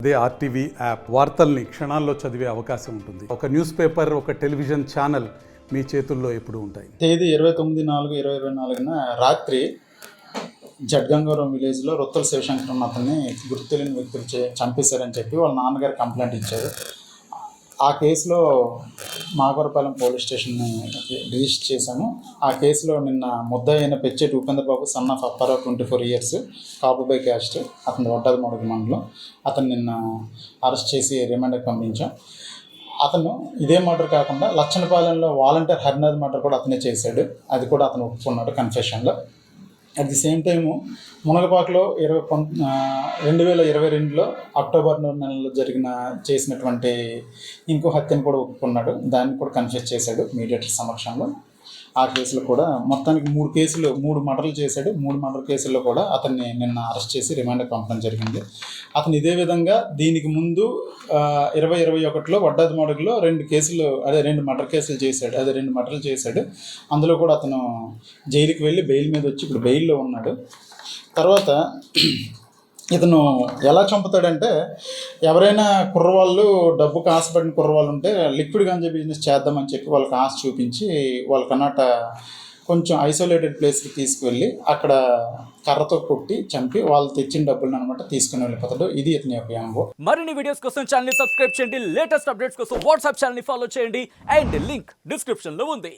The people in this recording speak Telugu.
అదే ఆర్టీవీ యాప్ వార్తల్ని క్షణాల్లో చదివే అవకాశం ఉంటుంది. ఒక న్యూస్ పేపర్, ఒక టెలివిజన్ ఛానల్ మీ చేతుల్లో ఎప్పుడూ ఉంటాయి. తేదీ 29/4/2024 రాత్రి జడ్గంగవరం విలేజ్లో రొత్తల శివశంకరం అతన్ని గుర్తు తెలియని వ్యక్తులు చంపేశారని చెప్పి వాళ్ళ నాన్నగారు కంప్లైంట్ ఇచ్చారు. ఆ కేసులో మాగవరపాలెం పోలీస్ స్టేషన్ని రిజిస్టర్ చేశాము. ఆ కేసులో నిన్న ముద్దాయి అయిన Pechcheti Upendra Babu son of Apparao 24 years కాపుబై క్యాస్ట్, అతను వడ్డాది మడుగు మండలం. అతను నిన్న అరెస్ట్ చేసి రిమాండ్కి పంపించాం. అతను ఇదే మర్డర్ కాకుండా లచ్చనపాలెంలో వాలంటీర్ హరినాథ్ మర్డర్ కూడా అతనే చేశాడు. అది కూడా అతను ఒప్పుకున్నాడు కన్ఫెషన్లో. అట్ ది సేమ్ టైము మునగపాకలో 2022లో అక్టోబర్ నెలలో చేసినటువంటి ఇంకో హత్యను కూడా ఒప్పుకున్నాడు. దాన్ని కూడా కన్ఫెస్ చేశాడు మీడియేటర్ సమక్షంలో. ఆ కేసులో కూడా మొత్తానికి 3 మర్డర్లు చేశాడు. 3 మర్డర్ కేసుల్లో కూడా అతన్ని నిన్న అరెస్ట్ చేసి రిమాండ్కి పంపడం జరిగింది. అతను ఇదే విధంగా దీనికి ముందు 2021లో వడ్డాది మడుగులో 2 మర్డర్ కేసులు చేశాడు. 2 మర్డర్లు చేశాడు. అందులో కూడా అతను జైలుకి వెళ్ళి బెయిల్ మీద వచ్చి ఇప్పుడు బెయిల్లో ఉన్నాడు. తర్వాత ఇతను ఎలా చంపుతాడంటే, ఎవరైనా కుర్రవాళ్ళు డబ్బుకు ఆశపడిన కుర్రవాళ్ళు ఉంటే లిక్విడ్ గాంజా బిజినెస్ చేద్దామని చెప్పి వాళ్ళకి ఆశ చూపించి వాళ్ళకన్నట కొంచెం ఐసోలేటెడ్ ప్లేస్కి తీసుకువెళ్ళి అక్కడ కర్రతో కొట్టి చంపి వాళ్ళు తెచ్చిన డబ్బులను అనమాట తీసుకుని వెళ్ళిపోతాడు. ఇది ఇతని యొక్క యాంగో. మరిన్ని వీడియోస్ కోసం ఛానల్ సబ్స్క్రైబ్ చేయండి. లేటెస్ట్ అప్డేట్స్ కోసం వాట్సాప్ ఛానల్ ఫాలో చేయండి. అండ్ లింక్ డిస్క్రిప్షన్ లో ఉంది.